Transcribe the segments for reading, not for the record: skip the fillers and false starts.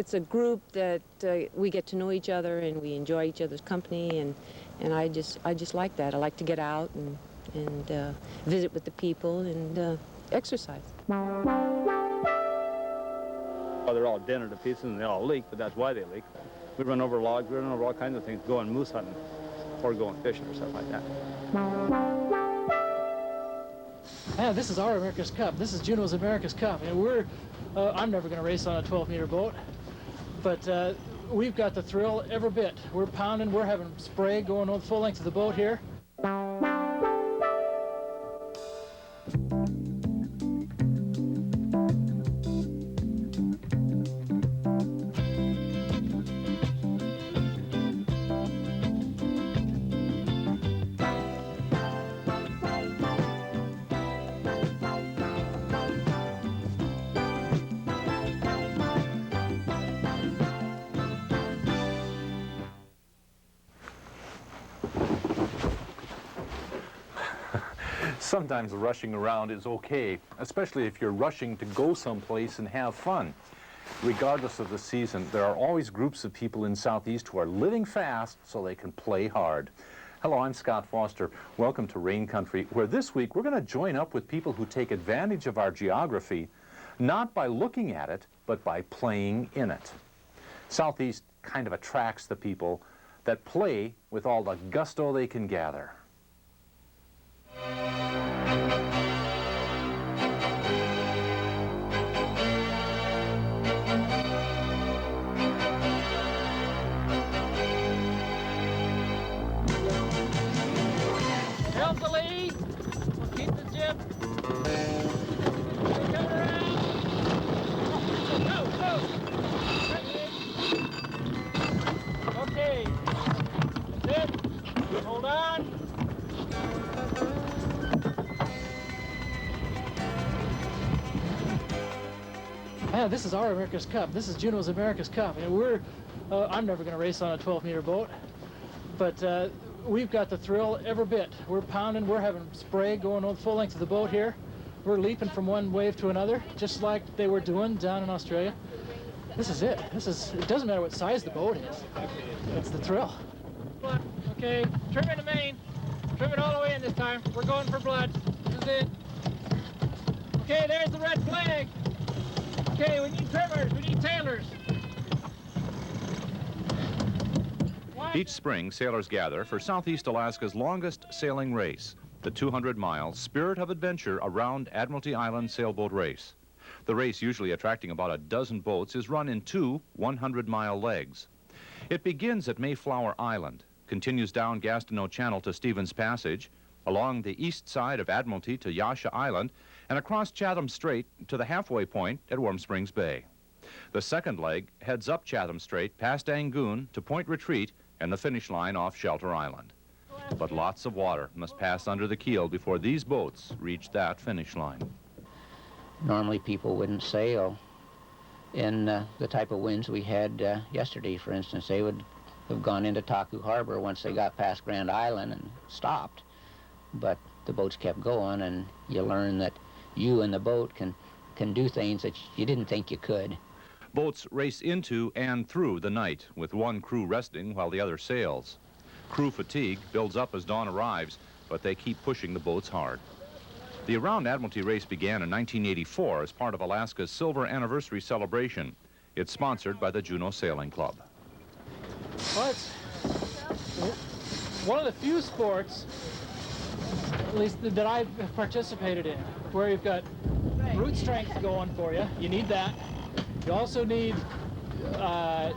it's a group that we get to know each other and we enjoy each other's company, and I just like that. I like to get out and visit with the people and exercise. Oh, they're all dented to pieces and they all leak, but that's why they leak. We run over logs, we run over all kinds of things, going moose hunting or going fishing or stuff like that. Yeah, this is our America's Cup. This is Juneau's America's Cup. And we're, I'm never going to race on a 12-meter boat, but we've got the thrill every bit. We're pounding, we're having spray going on the full length of the boat here. Sometimes rushing around is okay, especially if you're rushing to go someplace and have fun. Regardless of the season, there are always groups of people in Southeast who are living fast so they can play hard. Hello, I'm Scott Foster. Welcome to Rain Country, where this week we're going to join up with people who take advantage of our geography, not by looking at it, but by playing in it. Southeast kind of attracts the people that play with all the gusto they can gather. Help the lead. Keep the jib. Come around. Go, go. Okay. That's it. Hold on. Yeah, this is our America's Cup. This is Juneau's America's Cup. And we're, I'm never going to race on a 12-meter boat, but we've got the thrill every bit. We're pounding, we're having spray going on the full length of the boat here. We're leaping from one wave to another, just like they were doing down in Australia. This is it. It doesn't matter what size the boat is. It's the thrill. Okay, trim in the main. Trim it all the way in this time. We're going for blood. This is it. Okay, there's the red flag. Okay, we need trimmers, we need tailors. Each spring, sailors gather for Southeast Alaska's longest sailing race, the 200-mile Spirit of Adventure around Admiralty Island sailboat race. The race, usually attracting about a dozen boats, is run in two 100-mile legs. It begins at Mayflower Island, continues down Gastineau Channel to Stevens Passage, along the east side of Admiralty to Yasha Island, and across Chatham Strait to the halfway point at Warm Springs Bay. The second leg heads up Chatham Strait past Angoon to Point Retreat and the finish line off Shelter Island. But lots of water must pass under the keel before these boats reach that finish line. Normally people wouldn't sail in the type of winds we had yesterday. For instance, they would have gone into Taku Harbor once they got past Grand Island and stopped. But the boats kept going, and you learn that you and the boat can do things that you didn't think you could. Boats race into and through the night, with one crew resting while the other sails. Crew fatigue builds up as dawn arrives, but they keep pushing the boats hard. The Around Admiralty race began in 1984 as part of Alaska's Silver Anniversary celebration. It's sponsored by the Juneau Sailing Club. Well, it's one of the few sports, at least that I've participated in, where you've got brute strength going for you. You need that. You also need a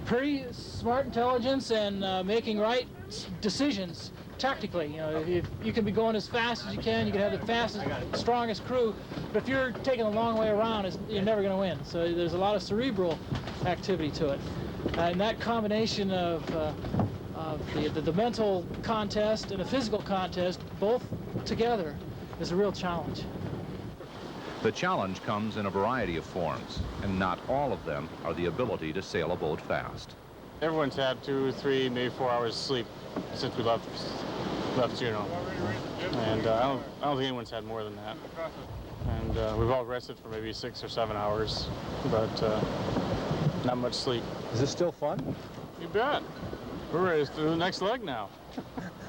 pretty smart intelligence and making right decisions tactically. You know, if you can be going as fast as you can have the fastest, strongest crew, but if you're taking a long way around, you're never going to win. So there's a lot of cerebral activity to it. And that combination of the mental contest and the physical contest, both together, is a real challenge. The challenge comes in a variety of forms, and not all of them are the ability to sail a boat fast. Everyone's had 2, 3, maybe 4 hours sleep since we left Juneau, and I don't think anyone's had more than that. And we've all rested for maybe 6 or 7 hours, but not much sleep. Is this still fun? You bet. We're ready to do the next leg now.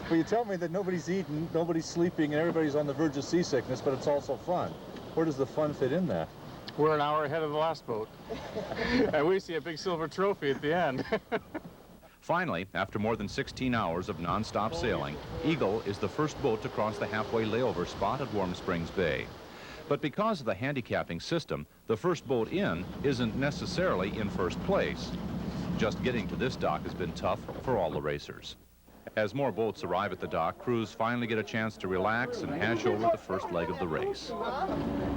Well, you tell me that nobody's eating, nobody's sleeping, and everybody's on the verge of seasickness, but it's also fun. Where does the fun fit in that? We're an hour ahead of the last boat. And we see a big silver trophy at the end. Finally, after more than 16 hours of non-stop sailing, Eagle is the first boat to cross the halfway layover spot at Warm Springs Bay. But because of the handicapping system, the first boat in isn't necessarily in first place. Just getting to this dock has been tough for all the racers. As more boats arrive at the dock, crews finally get a chance to relax and hash over the first leg of the race.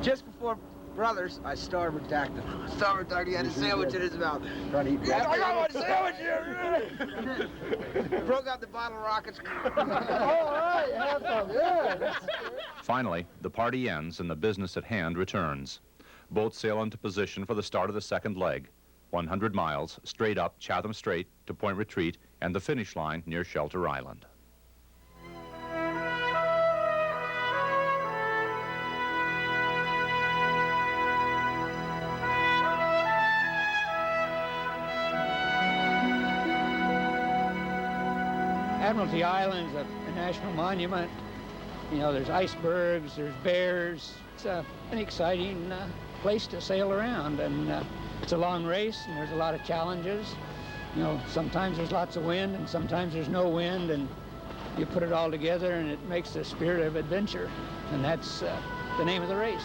Just before Brothers, I starboard tacked him. Starboard tacked, he had a sandwich in his mouth. Trying to eat Yes, I got my sandwich here! Broke out the bottle rockets. All right, have some, yeah. Finally, the party ends and the business at hand returns. Boats sail into position for the start of the second leg. 100 miles, straight up Chatham Strait to Point Retreat and the finish line near Shelter Island. Admiralty Island's a national monument. You know, there's icebergs, there's bears. It's an exciting place to sail around, and it's a long race, and there's a lot of challenges. You know, sometimes there's lots of wind, and sometimes there's no wind, and you put it all together, and it makes the spirit of adventure, and that's the name of the race.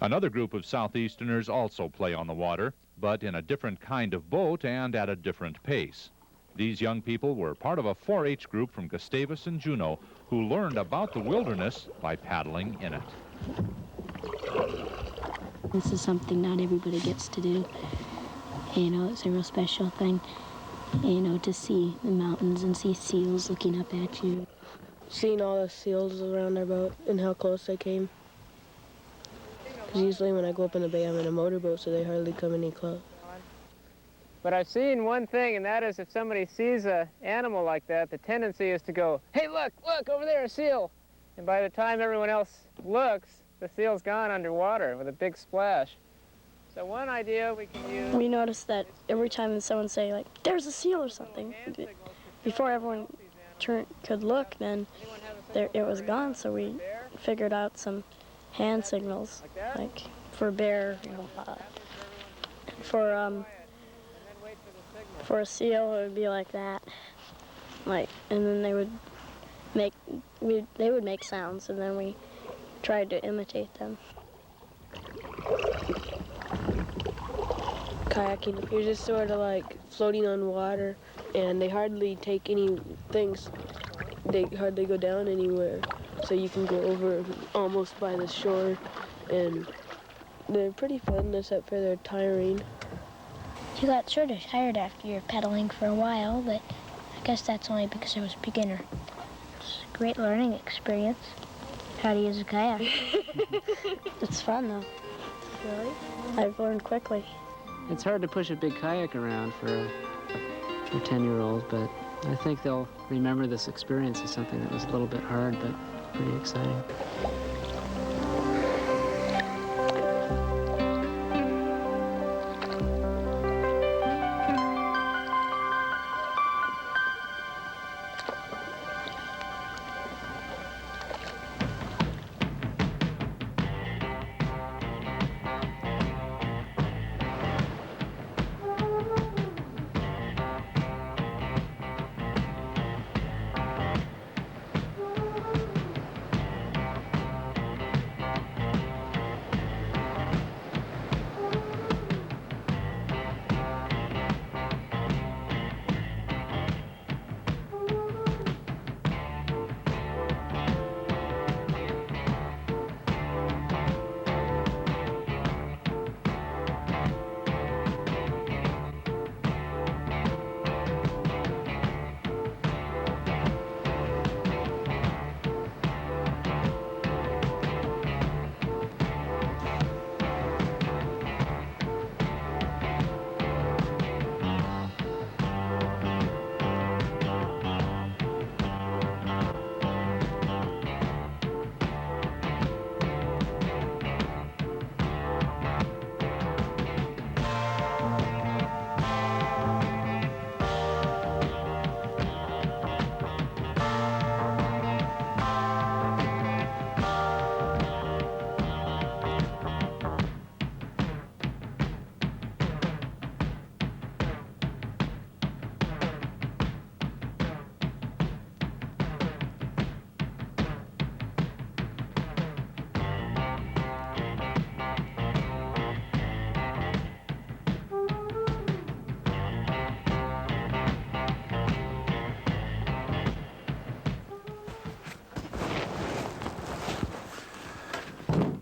Another group of Southeasterners also play on the water, but in a different kind of boat and at a different pace. These young people were part of a 4-H group from Gustavus and Juneau who learned about the wilderness by paddling in it. This is something not everybody gets to do. You know, it's a real special thing, you know, to see the mountains and see seals looking up at you. Seeing all the seals around our boat and how close they came. Because usually when I go up in the bay, I'm in a motorboat, so they hardly come any close. But I've seen one thing, and that is if somebody sees an animal like that, the tendency is to go, hey, look, over there, a seal. And by the time everyone else looks, the seal's gone underwater with a big splash. So one idea we can use... We noticed that every time someone say, like, there's a seal or something, before everyone could look, then it was gone, so we figured out some hand signals, like for bear, you know, for a seal it would be like that, like, and then they would make sounds, and then we tried to imitate them. Kayaking, you're just sort of like floating on water, and they hardly take any things, they hardly go down anywhere. So you can go over almost by the shore, and they're pretty fun, except for they're tiring. You got sort of tired after you're pedaling for a while, but I guess that's only because I was a beginner. It's a great learning experience, how to use a kayak. It's fun, though. Really? I've learned quickly. It's hard to push a big kayak around for a 10-year-old, but I think they'll remember this experience as something that was a little bit hard, but pretty exciting.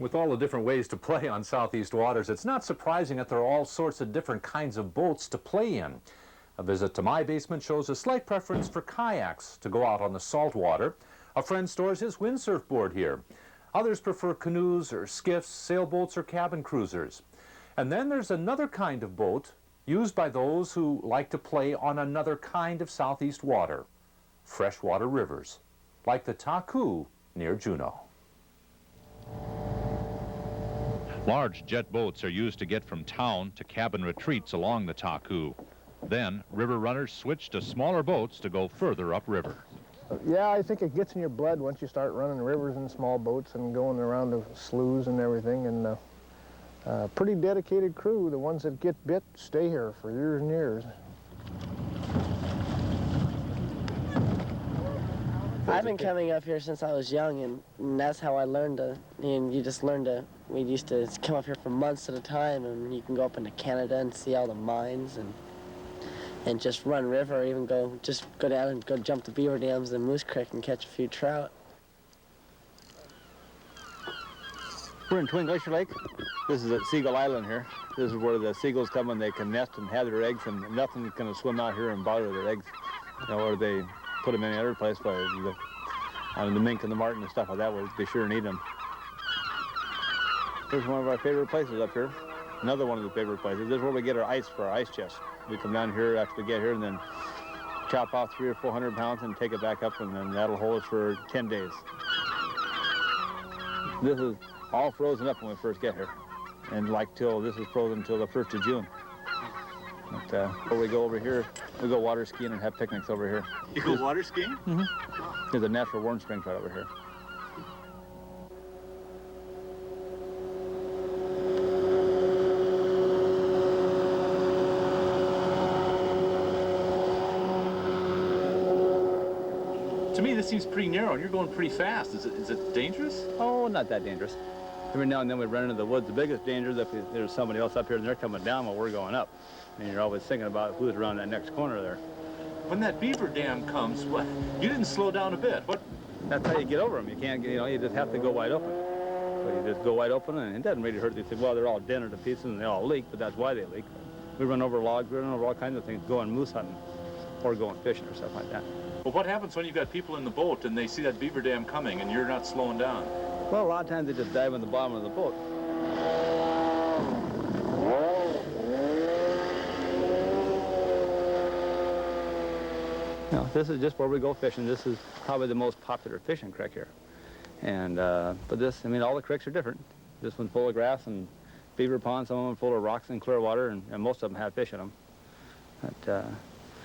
With all the different ways to play on Southeast waters, it's not surprising that there are all sorts of different kinds of boats to play in. A visit to my basement shows a slight preference for kayaks to go out on the salt water. A friend stores his windsurf board here. Others prefer canoes or skiffs, sailboats or cabin cruisers. And then there's another kind of boat used by those who like to play on another kind of Southeast water, freshwater rivers, like the KTOO near Juneau. Large jet boats are used to get from town to cabin retreats along the KTOO. Then, river runners switch to smaller boats to go further upriver. Yeah, I think it gets in your blood once you start running rivers in small boats and going around the sloughs and everything. And pretty dedicated crew. The ones that get bit stay here for years and years. I've been coming up here since I was young, and that's how I learned to, and you just learn to, we used to come up here for months at a time, and you can go up into Canada and see all the mines and just run river, or even go down and go jump the beaver dams and Moose Creek and catch a few trout. We're in Twin Glacier Lake. This is at Seagull Island here. This is where the seagulls come and they can nest and have their eggs, and nothing's going to swim out here and bother their eggs. You know, or they put them in any other place, but on the mink and the martin and stuff like that, we'll be sure and eat them. Here's one of our favorite places up here. Another one of the favorite places. This is where we get our ice for our ice chest. We come down here after we get here and then chop off 300 or 400 pounds and take it back up, and then that'll hold us for 10 days. This is all frozen up when we first get here. And this is frozen until the 1st of June. But where we go over here, we go water skiing and have picnics over here. You go water skiing? Mm-hmm. There's a natural warm spring right over here. To me, this seems pretty narrow, and you're going pretty fast. Is it dangerous? Oh, not that dangerous. Every now and then we run into the woods. The biggest danger is if there's somebody else up here and they're coming down while we're going up. And you're always thinking about who's around that next corner there. When that beaver dam comes, what? You didn't slow down a bit. What? That's how you get over them. You can't, you just have to go wide open. So you just go wide open, and it doesn't really hurt. They say, well, they're all dented to pieces and they all leak, but that's why they leak. We run over logs, we run over all kinds of things, going moose hunting or going fishing or stuff like that. Well, what happens when you've got people in the boat and they see that beaver dam coming and you're not slowing down? Well, a lot of times they just dive in the bottom of the boat. No, this is just where we go fishing. This is probably the most popular fishing creek here. And, but this, I mean, all the creeks are different. This one's full of grass and beaver ponds, some of them full of rocks and clear water, and most of them have fish in them. But,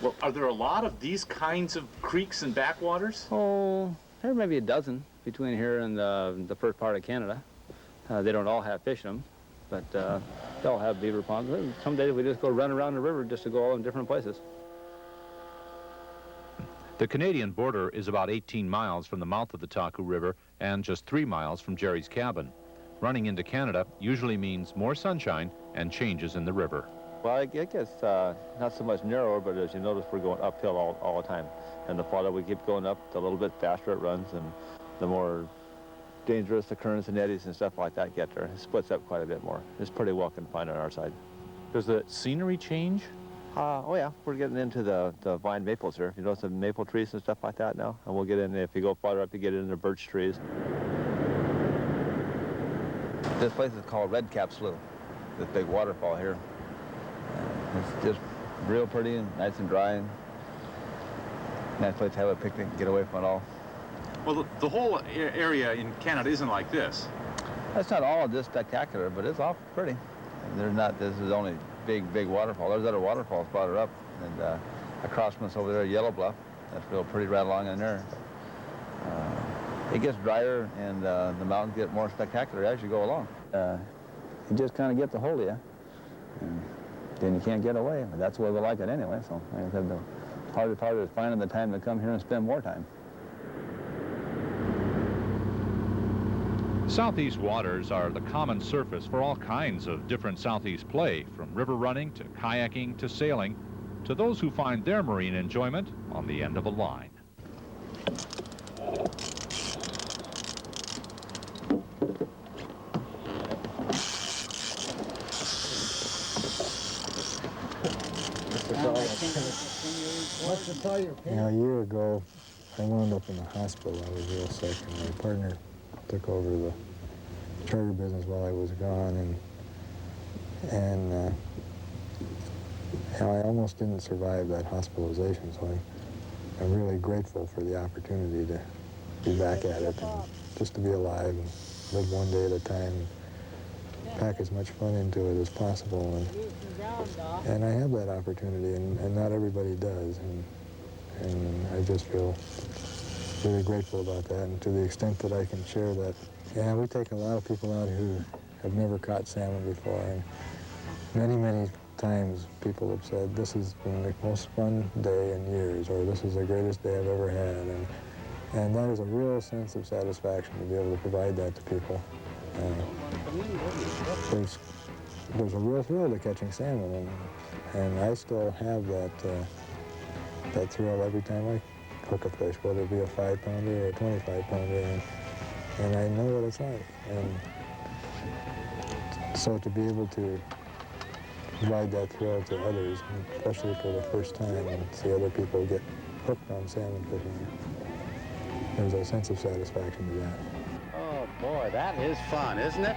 well, are there a lot of these kinds of creeks and backwaters? oh, there may be a dozen between here and the first part of Canada. They don't all have fish in them, but they all have beaver ponds. Some days we just go run around the river just to go all in different places. The Canadian border is about 18 miles from the mouth of the KTOO River and just 3 miles from Jerry's cabin. Running into Canada usually means more sunshine and changes in the river. Well, it gets not so much narrower, but as you notice, we're going uphill all the time. And the farther we keep going up, the little bit faster it runs, and the more dangerous the currents and eddies and stuff like that get there. It splits up quite a bit more. It's pretty well confined on our side. Does the scenery change? Oh yeah, we're getting into the vine maples here. You notice the maple trees and stuff like that now? And we'll get in, if you go farther up, you get into birch trees. This place is called Red Cap Slough, this big waterfall here. It's just real pretty and nice and dry, and nice place to have a picnic and get away from it all. Well, the whole area in Canada isn't like this. It's not all this spectacular, but it's awful pretty. And this is only big waterfall. There's other waterfalls farther up, and across from us over there, Yellow Bluff. That's real pretty right along in there. It gets drier, and the mountains get more spectacular as you go along. You just kind of get the hold of you, and then you can't get away. But that's the way we like it anyway. So like I said, the hardest part is finding the time to come here and spend more time. Southeast waters are the common surface for all kinds of different Southeast play, from river running to kayaking to sailing, to those who find their marine enjoyment on the end of a line. A year ago, I wound up in the hospital. I was real sick, and my partner took over the charter business while I was gone, and I almost didn't survive that hospitalization, so I'm really grateful for the opportunity to be back at it and just to be alive and live one day at a time and pack as much fun into it as possible. And I have that opportunity, and not everybody does, and I just feel really grateful about that, and to the extent that I can share that. Yeah, we take a lot of people out who have never caught salmon before, and many times people have said, this has been the most fun day in years, or this is the greatest day I've ever had, and that is a real sense of satisfaction to be able to provide that to people. There's a real thrill to catching salmon, and I still have that thrill every time I cook a fish, whether it be a 5-pounder or a 25-pounder, and I know what it's like. And so to be able to provide that thrill to others, especially for the first time, and see other people get hooked on salmon fishing, there's a sense of satisfaction to that. Oh boy, that is fun, isn't it?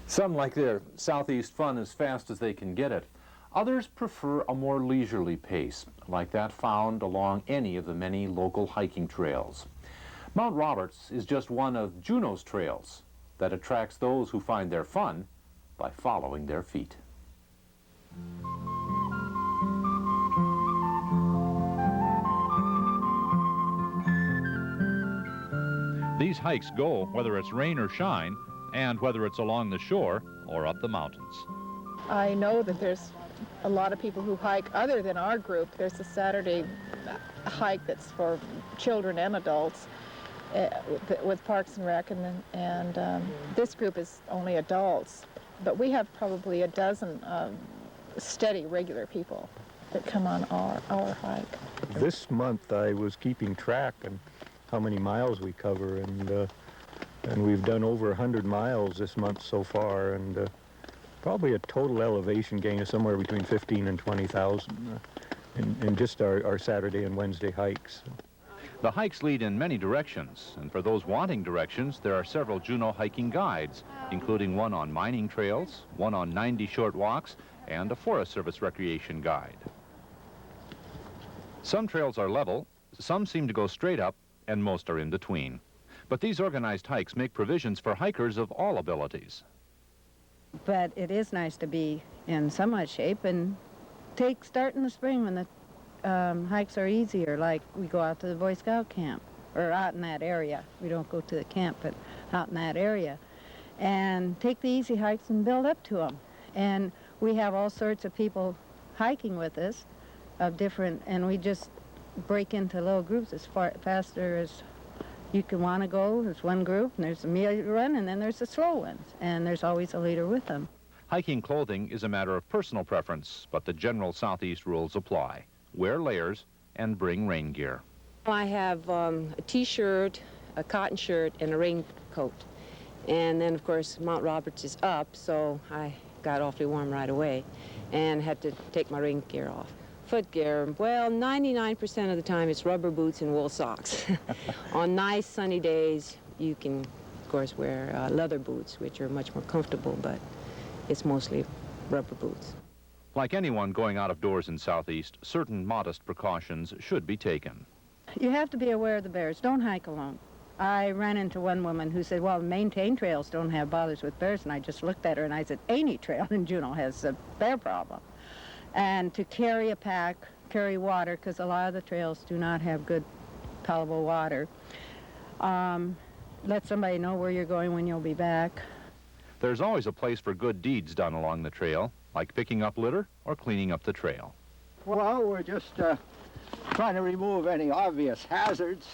Some like their southeast fun as fast as they can get it. Others prefer a more leisurely pace, like that found along any of the many local hiking trails. Mount Roberts is just one of Juneau's trails that attracts those who find their fun by following their feet. These hikes go whether it's rain or shine, and whether it's along the shore or up the mountains. I know that there's a lot of people who hike other than our group. There's a Saturday hike that's for children and adults with Parks and Rec, and this group is only adults. But we have probably a dozen steady, regular people that come on our hike. This month I was keeping track on how many miles we cover, and we've done over 100 miles this month so far, and probably a total elevation gain of somewhere between 15 and 20,000 in just our Saturday and Wednesday hikes. The hikes lead in many directions, and for those wanting directions, there are several Juneau hiking guides, including one on mining trails, one on 90 short walks, and a Forest Service recreation guide. Some trails are level, some seem to go straight up, and most are in between. But these organized hikes make provisions for hikers of all abilities. But it is nice to be in somewhat shape and start in the spring when the hikes are easier, like we go out to the Boy Scout camp, or out in that area. We don't go to the camp, but out in that area. And take the easy hikes and build up to them. And we have all sorts of people hiking with us of different, and we just break into little groups as faster as you can want to go. There's one group, and there's a medium run, and then there's the slow ones, and there's always a leader with them. Hiking clothing is a matter of personal preference, but the general Southeast rules apply. Wear layers and bring rain gear. I have a t-shirt, a cotton shirt, and a raincoat. And then, of course, Mount Roberts is up, so I got awfully warm right away and had to take my rain gear off. Foot gear, well, 99% of the time it's rubber boots and wool socks. On nice sunny days, you can, of course, wear leather boots, which are much more comfortable, but it's mostly rubber boots. Like anyone going out of doors in Southeast, certain modest precautions should be taken. You have to be aware of the bears. Don't hike alone. I ran into one woman who said, well, maintained trails don't have bothers with bears, and I just looked at her and I said, any trail in Juneau has a bear problem. And to carry a pack, carry water, because a lot of the trails do not have good palatable water. Let somebody know where you're going when you'll be back. There's always a place for good deeds done along the trail, like picking up litter or cleaning up the trail. Well, we're just trying to remove any obvious hazards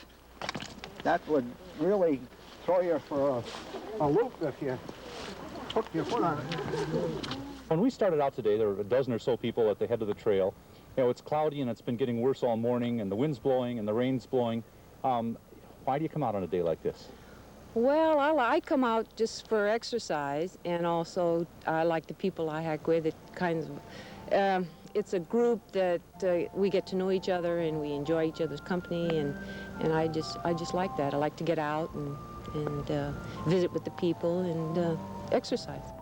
that would really throw you for a loop if you hook your foot on it. When we started out today, there were a dozen or so people at the head of the trail. You know, it's cloudy and it's been getting worse all morning, and the wind's blowing and the rain's blowing. Why do you come out on a day like this? Well, I come out just for exercise, and also I like the people I hike with. It kind of, it's a group that we get to know each other and we enjoy each other's company, and I just like that. I like to get out and visit with the people and exercise.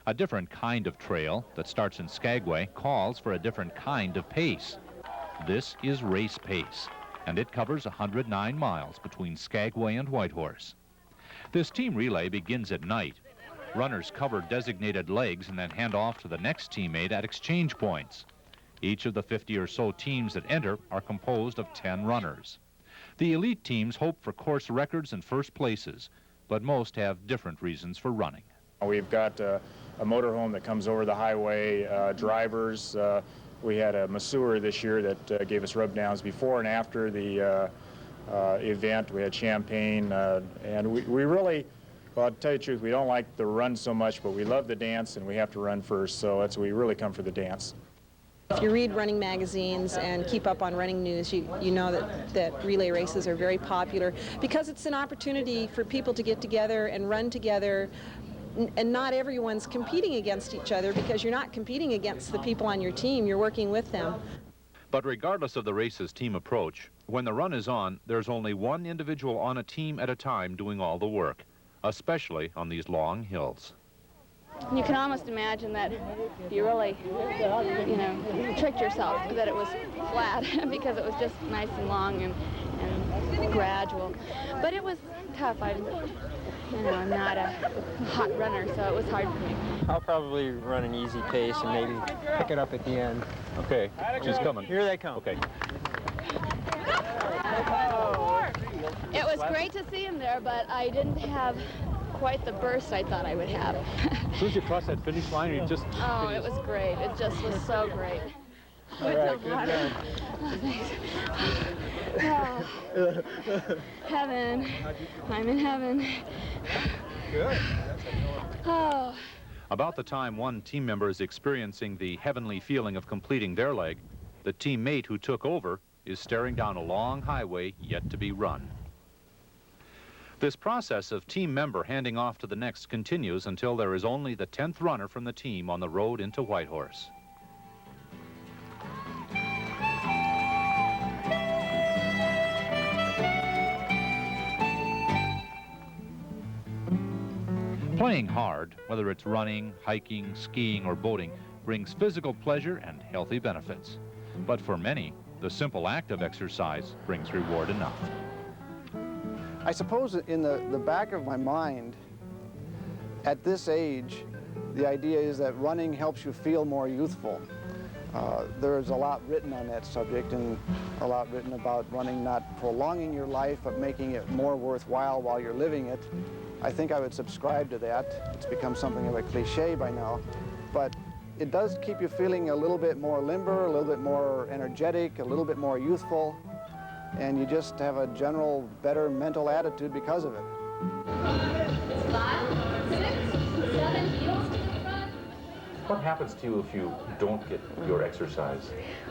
A different kind of trail that starts in Skagway calls for a different kind of pace. This is race pace, and it covers 109 miles between Skagway and Whitehorse. This team relay begins at night. Runners cover designated legs and then hand off to the next teammate at exchange points. Each of the 50 or so teams that enter are composed of 10 runners. The elite teams hope for course records and first places, but most have different reasons for running. We've got a motorhome that comes over the highway, drivers. We had a masseur this year that gave us rub downs before and after the event. We had champagne, and we really, well, to tell you the truth, we don't like the run so much, but we love the dance, and we have to run first, so we really come for the dance. If you read running magazines and keep up on running news, you know that relay races are very popular because it's an opportunity for people to get together and run together. And not everyone's competing against each other, because you're not competing against the people on your team, you're working with them. But regardless of the race's team approach, when the run is on, there's only one individual on a team at a time doing all the work, especially on these long hills. You can almost imagine that you really, tricked yourself that it was flat because it was just nice and long and gradual. But it was tough. I'm not a hot runner, so it was hard for me. I'll probably run an easy pace and maybe pick it up at the end. Okay, she's coming. Here they come. Okay. It was great to see him there, but I didn't have quite the burst I thought I would have. As soon as you cross that finish line, you just... Oh, it was great. It just was so great. All right, good run. Oh, thanks. Oh, heaven. I'm in heaven. Good. Oh. About the time one team member is experiencing the heavenly feeling of completing their leg, the teammate who took over is staring down a long highway yet to be run. This process of team member handing off to the next continues until there is only the 10th runner from the team on the road into Whitehorse. Playing hard, whether it's running, hiking, skiing, or boating, brings physical pleasure and healthy benefits. But for many, the simple act of exercise brings reward enough. I suppose in the back of my mind, at this age, the idea is that running helps you feel more youthful. There's a lot written on that subject, and a lot written about running not prolonging your life, but making it more worthwhile while you're living it. I think I would subscribe to that. It's become something of a cliche by now, but it does keep you feeling a little bit more limber, a little bit more energetic, a little bit more youthful, and you just have a general better mental attitude because of it. 5, 6, 7 heels to the front. What happens to you if you don't get your exercise?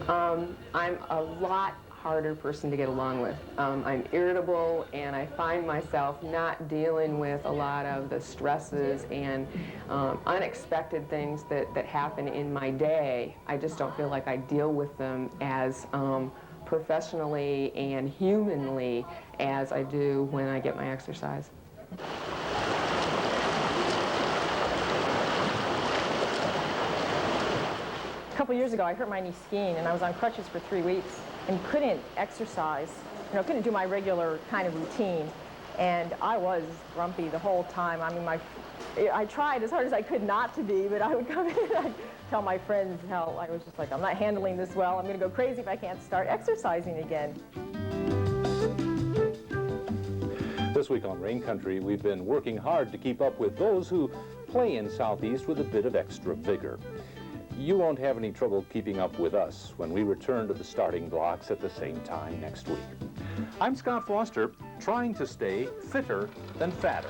I'm a lot harder person to get along with. I'm irritable, and I find myself not dealing with a lot of the stresses and unexpected things that happen in my day. I just don't feel like I deal with them as professionally and humanly as I do when I get my exercise. A couple years ago, I hurt my knee skiing, and I was on crutches for 3 weeks and couldn't exercise, couldn't do my regular kind of routine. And I was grumpy the whole time. I mean, I tried as hard as I could not to be, but I would come in and I'd tell my friends how I was just like, I'm not handling this well. I'm going to go crazy if I can't start exercising again. This week on Rain Country, we've been working hard to keep up with those who play in Southeast with a bit of extra vigor. You won't have any trouble keeping up with us when we return to the starting blocks at the same time next week. I'm Scott Foster, trying to stay fitter than fatter.